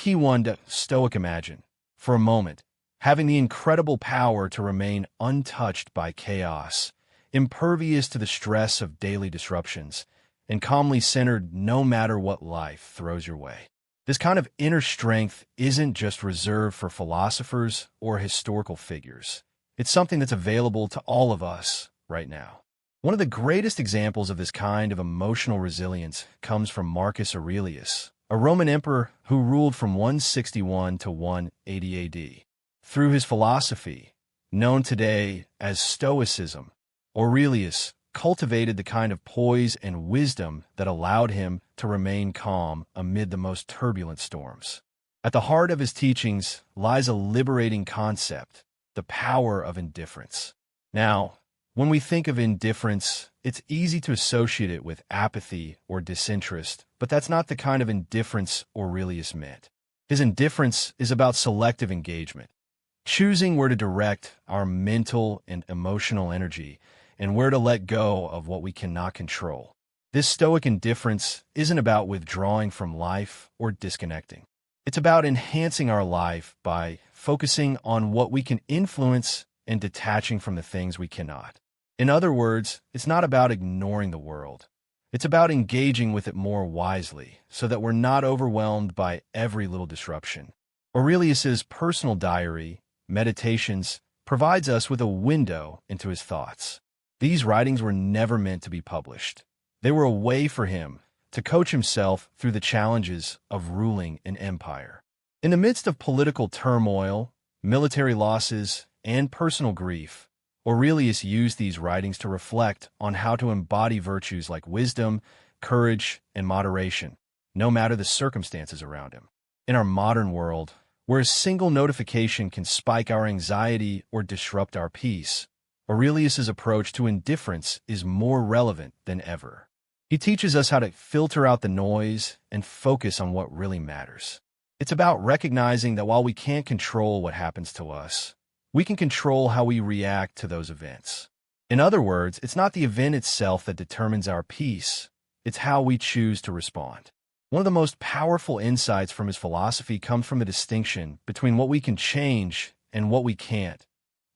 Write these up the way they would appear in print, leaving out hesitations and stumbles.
key one to Stoic imagine, for a moment, having the incredible power to remain untouched by chaos, impervious to the stress of daily disruptions, and calmly centered no matter what life throws your way. This kind of inner strength isn't just reserved for philosophers or historical figures. It's something that's available to all of us right now. One of the greatest examples of this kind of emotional resilience comes from Marcus Aurelius, a Roman emperor who ruled from 161 to 180 AD. Through his philosophy, known today as Stoicism, Aurelius cultivated the kind of poise and wisdom that allowed him to remain calm amid the most turbulent storms. At the heart of his teachings lies a liberating concept, the power of indifference. Now, when we think of indifference, it's easy to associate it with apathy or disinterest, but that's not the kind of indifference Aurelius meant. His indifference is about selective engagement, choosing where to direct our mental and emotional energy and where to let go of what we cannot control. This stoic indifference isn't about withdrawing from life or disconnecting. It's about enhancing our life by focusing on what we can influence and detaching from the things we cannot. In other words, it's not about ignoring the world. It's about engaging with it more wisely so that we're not overwhelmed by every little disruption. Aurelius's personal diary, Meditations, provides us with a window into his thoughts. These writings were never meant to be published. They were a way for him to coach himself through the challenges of ruling an empire. In the midst of political turmoil, military losses, and personal grief, Aurelius used these writings to reflect on how to embody virtues like wisdom, courage, and moderation, no matter the circumstances around him. In our modern world, where a single notification can spike our anxiety or disrupt our peace, Aurelius's approach to indifference is more relevant than ever. He teaches us how to filter out the noise and focus on what really matters. It's about recognizing that while we can't control what happens to us, we can control how we react to those events. In other words, it's not the event itself that determines our peace, it's how we choose to respond. One of the most powerful insights from his philosophy comes from the distinction between what we can change and what we can't,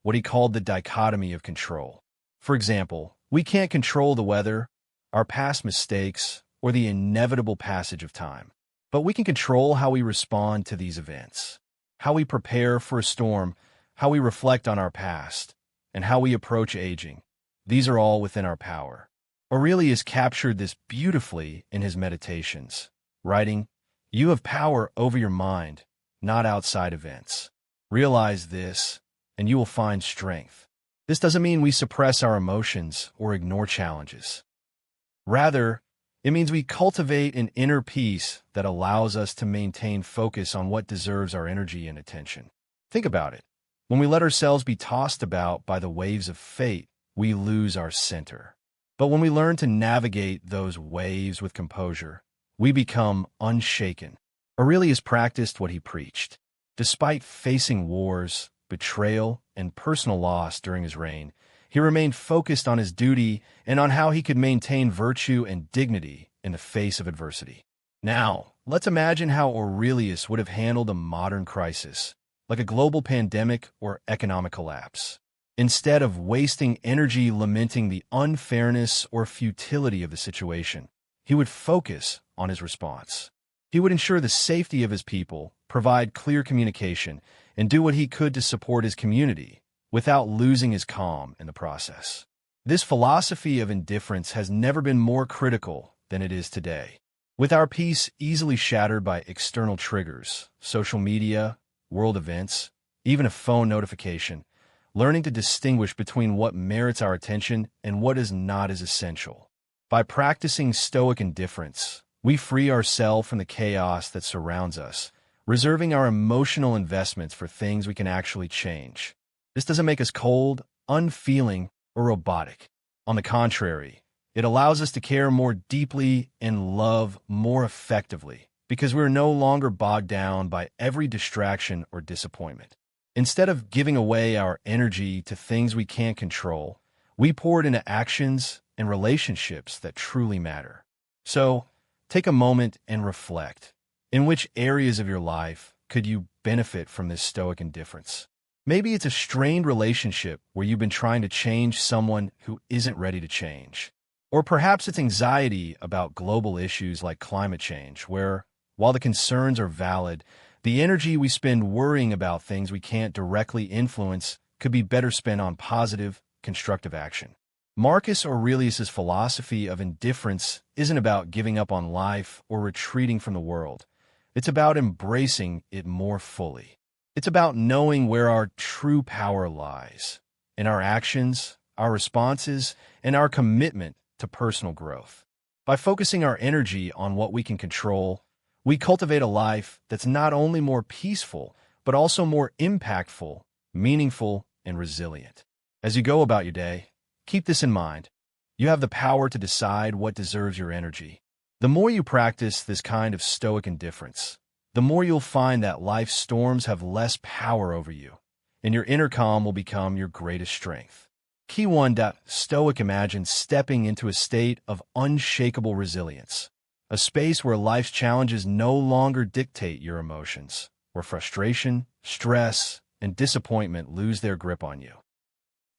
what he called the dichotomy of control. For example, we can't control the weather, our past mistakes, or the inevitable passage of time. But we can control how we respond to these events, how we prepare for a storm, how we reflect on our past, and how we approach aging. These are all within our power. Aurelius captured this beautifully in his Meditations, writing, "You have power over your mind, not outside events. Realize this, and you will find strength." This doesn't mean we suppress our emotions or ignore challenges. Rather, it means we cultivate an inner peace that allows us to maintain focus on what deserves our energy and attention. Think about it. When we let ourselves be tossed about by the waves of fate, we lose our center. But when we learn to navigate those waves with composure, we become unshaken. Aurelius practiced what he preached. Despite facing wars, betrayal, and personal loss during his reign, he remained focused on his duty and on how he could maintain virtue and dignity in the face of adversity. Now, let's imagine how Aurelius would have handled a modern crisis, like a global pandemic or economic collapse. Instead of wasting energy lamenting the unfairness or futility of the situation, he would focus on his response. He would ensure the safety of his people, provide clear communication, and do what he could to support his community without losing his calm in the process. This philosophy of indifference has never been more critical than it is today. With our peace easily shattered by external triggers, social media, world events, even a phone notification, learning to distinguish between what merits our attention and what is not as essential. By practicing stoic indifference, we free ourselves from the chaos that surrounds us, reserving our emotional investments for things we can actually change. This doesn't make us cold, unfeeling, or robotic. On the contrary, it allows us to care more deeply and love more effectively, because we're no longer bogged down by every distraction or disappointment. Instead of giving away our energy to things we can't control, we pour it into actions and relationships that truly matter. So, take a moment and reflect. In which areas of your life could you benefit from this stoic indifference? Maybe it's a strained relationship where you've been trying to change someone who isn't ready to change. Or perhaps it's anxiety about global issues like climate change, where, while the concerns are valid, the energy we spend worrying about things we can't directly influence could be better spent on positive, constructive action. Marcus Aurelius's philosophy of indifference isn't about giving up on life or retreating from the world. It's about embracing it more fully. It's about knowing where our true power lies, in our actions, our responses, and our commitment to personal growth. By focusing our energy on what we can control, we cultivate a life that's not only more peaceful, but also more impactful, meaningful, and resilient. As you go about your day, keep this in mind. You have the power to decide what deserves your energy. The more you practice this kind of stoic indifference, the more you'll find that life's storms have less power over you, and your inner calm will become your greatest strength. Key 1. Stoic imagines stepping into a state of unshakable resilience, a space where life's challenges no longer dictate your emotions, where frustration, stress, and disappointment lose their grip on you.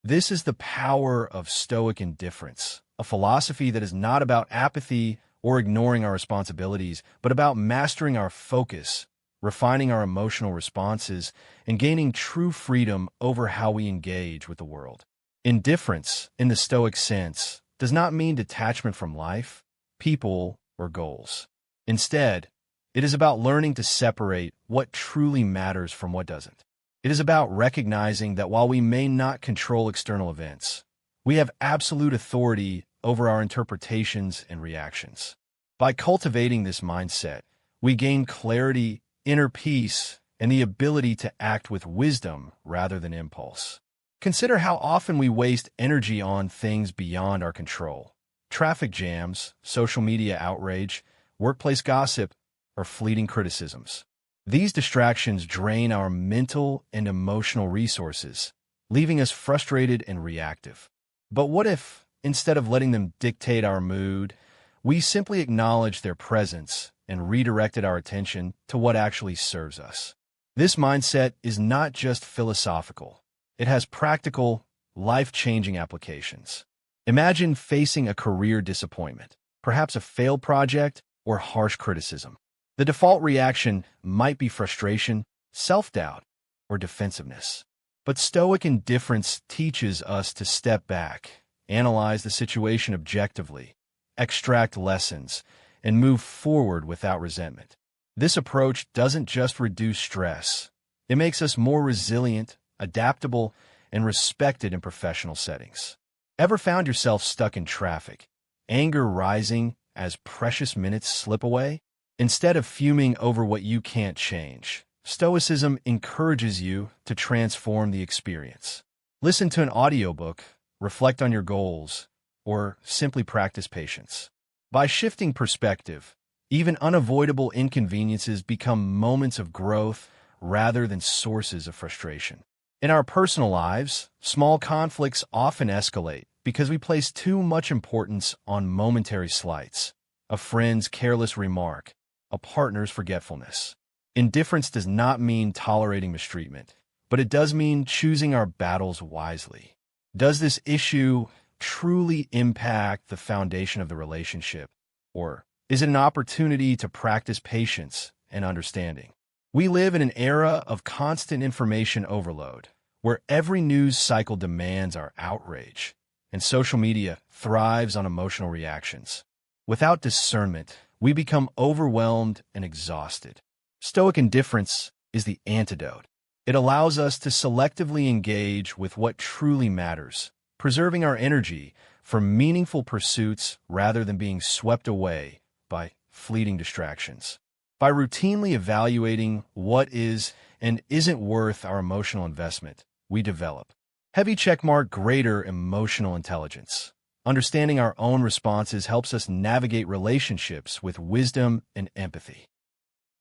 This is the power of stoic indifference, a philosophy that is not about apathy or ignoring our responsibilities, but about mastering our focus, refining our emotional responses, and gaining true freedom over how we engage with the world. Indifference, in the Stoic sense, does not mean detachment from life, people, or goals. Instead, it is about learning to separate what truly matters from what doesn't. It is about recognizing that while we may not control external events, we have absolute authority over our interpretations and reactions. By cultivating this mindset, we gain clarity, inner peace, and the ability to act with wisdom rather than impulse. Consider how often we waste energy on things beyond our control. Traffic jams, social media outrage, workplace gossip, or fleeting criticisms. These distractions drain our mental and emotional resources, leaving us frustrated and reactive. But what if, instead of letting them dictate our mood, we simply acknowledged their presence and redirected our attention to what actually serves us? This mindset is not just philosophical. It has practical, life-changing applications. Imagine facing a career disappointment, perhaps a failed project or harsh criticism. The default reaction might be frustration, self-doubt, or defensiveness. But stoic indifference teaches us to step back, analyze the situation objectively, extract lessons, and move forward without resentment. This approach doesn't just reduce stress. It makes us more resilient, adaptable, and respected in professional settings. Ever found yourself stuck in traffic, anger rising as precious minutes slip away? Instead of fuming over what you can't change, Stoicism encourages you to transform the experience. Listen to an audiobook, reflect on your goals, or simply practice patience. By shifting perspective, even unavoidable inconveniences become moments of growth rather than sources of frustration. In our personal lives, small conflicts often escalate because we place too much importance on momentary slights, a friend's careless remark, a partner's forgetfulness. Indifference does not mean tolerating mistreatment, but it does mean choosing our battles wisely. Does this issue truly impact the foundation of the relationship, or is it an opportunity to practice patience and understanding? We live in an era of constant information overload, where every news cycle demands our outrage, and social media thrives on emotional reactions. Without discernment, we become overwhelmed and exhausted. Stoic indifference is the antidote. It allows us to selectively engage with what truly matters, preserving our energy for meaningful pursuits rather than being swept away by fleeting distractions. By routinely evaluating what is and isn't worth our emotional investment, we develop heavy checkmark greater emotional intelligence. Understanding our own responses helps us navigate relationships with wisdom and empathy.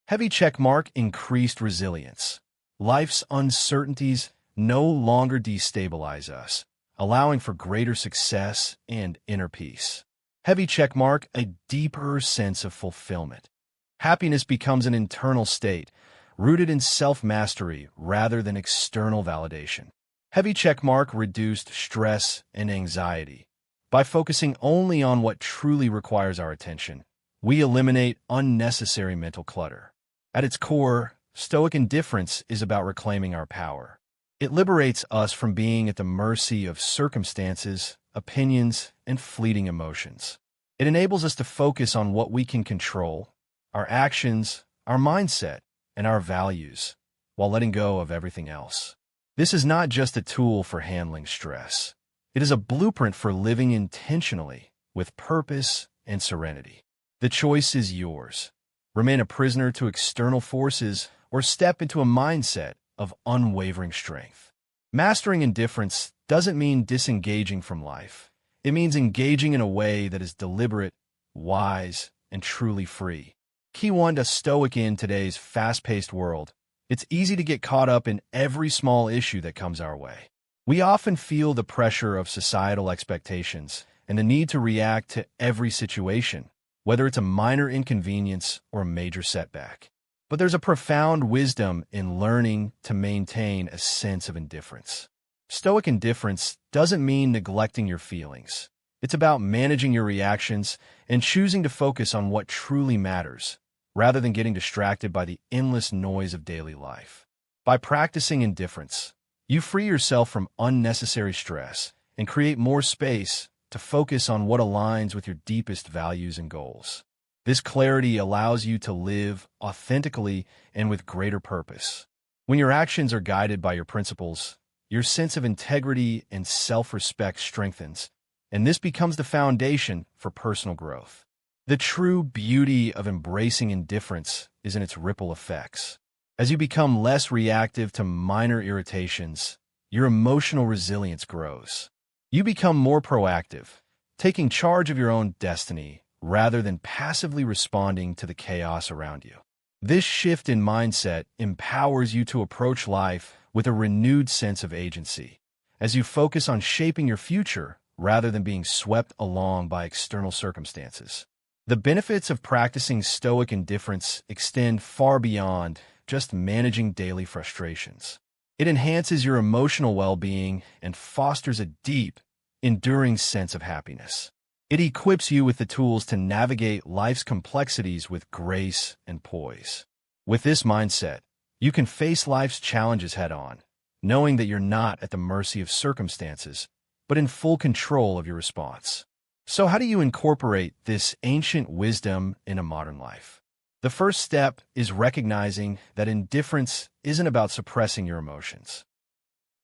Heavy checkmark increased resilience. Life's uncertainties no longer destabilize us, allowing for greater success and inner peace. Heavy checkmark, a deeper sense of fulfillment. Happiness becomes an internal state, rooted in self-mastery rather than external validation. Heavy checkmark reduced stress and anxiety. By focusing only on what truly requires our attention, we eliminate unnecessary mental clutter. At its core, Stoic indifference is about reclaiming our power. It liberates us from being at the mercy of circumstances, opinions, and fleeting emotions. It enables us to focus on what we can control, our actions, our mindset, and our values, while letting go of everything else. This is not just a tool for handling stress. It is a blueprint for living intentionally, with purpose and serenity. The choice is yours. Remain a prisoner to external forces or step into a mindset of unwavering strength. Mastering indifference doesn't mean disengaging from life. It means engaging in a way that is deliberate, wise, and truly free. Key 1 to Stoic in today's fast-paced world. It's easy to get caught up in every small issue that comes our way. We often feel the pressure of societal expectations and the need to react to every situation, whether it's a minor inconvenience or a major setback. But there's a profound wisdom in learning to maintain a sense of indifference. Stoic indifference doesn't mean neglecting your feelings. It's about managing your reactions and choosing to focus on what truly matters, rather than getting distracted by the endless noise of daily life. By practicing indifference, you free yourself from unnecessary stress and create more space to focus on what aligns with your deepest values and goals. This clarity allows you to live authentically and with greater purpose. When your actions are guided by your principles, your sense of integrity and self-respect strengthens, and this becomes the foundation for personal growth. The true beauty of embracing indifference is in its ripple effects. As you become less reactive to minor irritations, your emotional resilience grows. You become more proactive, taking charge of your own destiny rather than passively responding to the chaos around you. This shift in mindset empowers you to approach life with a renewed sense of agency, as you focus on shaping your future rather than being swept along by external circumstances. The benefits of practicing Stoic indifference extend far beyond just managing daily frustrations. It enhances your emotional well-being and fosters a deep, enduring sense of happiness. It equips you with the tools to navigate life's complexities with grace and poise. With this mindset, you can face life's challenges head-on, knowing that you're not at the mercy of circumstances, but in full control of your response. So how do you incorporate this ancient wisdom in a modern life? The first step is recognizing that indifference isn't about suppressing your emotions.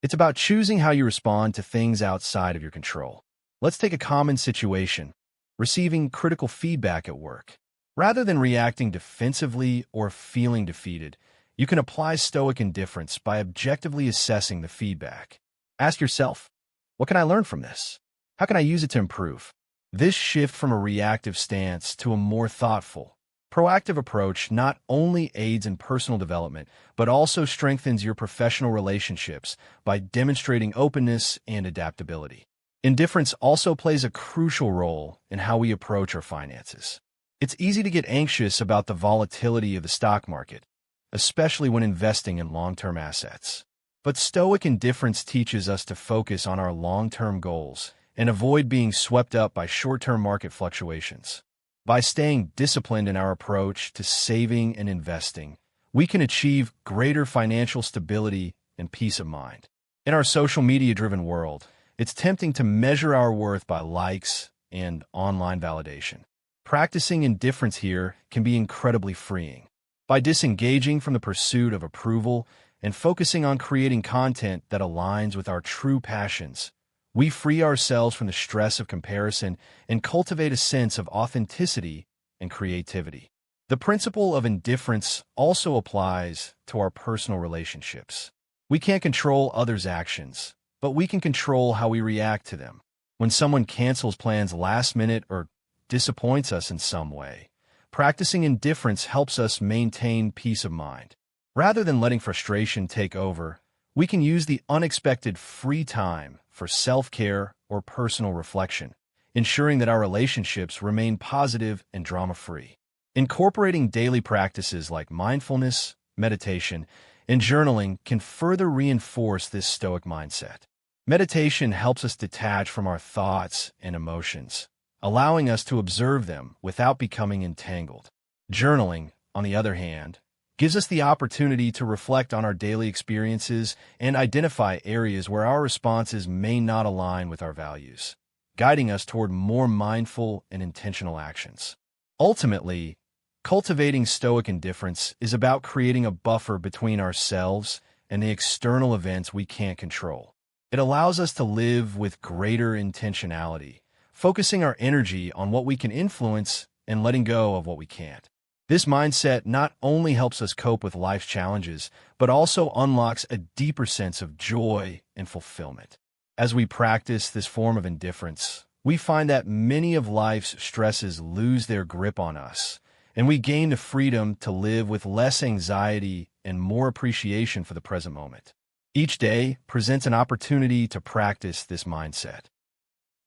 It's about choosing how you respond to things outside of your control. Let's take a common situation, receiving critical feedback at work. Rather than reacting defensively or feeling defeated, you can apply Stoic indifference by objectively assessing the feedback. Ask yourself, what can I learn from this? How can I use it to improve? This shift from a reactive stance to a more thoughtful, proactive approach not only aids in personal development, but also strengthens your professional relationships by demonstrating openness and adaptability. Indifference also plays a crucial role in how we approach our finances. It's easy to get anxious about the volatility of the stock market, especially when investing in long-term assets. But Stoic indifference teaches us to focus on our long-term goals and avoid being swept up by short-term market fluctuations. By staying disciplined in our approach to saving and investing, we can achieve greater financial stability and peace of mind. In our social media-driven world, it's tempting to measure our worth by likes and online validation. Practicing indifference here can be incredibly freeing. By disengaging from the pursuit of approval and focusing on creating content that aligns with our true passions, we free ourselves from the stress of comparison and cultivate a sense of authenticity and creativity. The principle of indifference also applies to our personal relationships. We can't control others' actions, but we can control how we react to them. When someone cancels plans last minute or disappoints us in some way, practicing indifference helps us maintain peace of mind. Rather than letting frustration take over, we can use the unexpected free time for self-care or personal reflection, ensuring that our relationships remain positive and drama-free. Incorporating daily practices like mindfulness, meditation, and journaling can further reinforce this Stoic mindset. Meditation helps us detach from our thoughts and emotions, allowing us to observe them without becoming entangled. Journaling, on the other hand, gives us the opportunity to reflect on our daily experiences and identify areas where our responses may not align with our values, guiding us toward more mindful and intentional actions. Ultimately, cultivating Stoic indifference is about creating a buffer between ourselves and the external events we can't control. It allows us to live with greater intentionality, focusing our energy on what we can influence and letting go of what we can't. This mindset not only helps us cope with life's challenges, but also unlocks a deeper sense of joy and fulfillment. As we practice this form of indifference, we find that many of life's stresses lose their grip on us, and we gain the freedom to live with less anxiety and more appreciation for the present moment. Each day presents an opportunity to practice this mindset.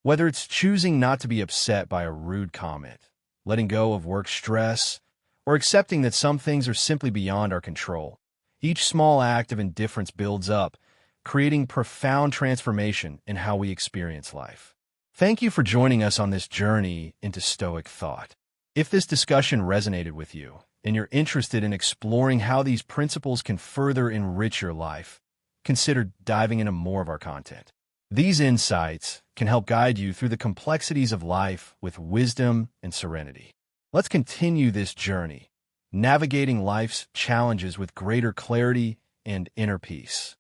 Whether it's choosing not to be upset by a rude comment, letting go of work stress, or accepting that some things are simply beyond our control, each small act of indifference builds up, creating profound transformation in how we experience life. Thank you for joining us on this journey into Stoic thought. If this discussion resonated with you, and you're interested in exploring how these principles can further enrich your life, consider diving into more of our content. These insights can help guide you through the complexities of life with wisdom and serenity. Let's continue this journey, navigating life's challenges with greater clarity and inner peace.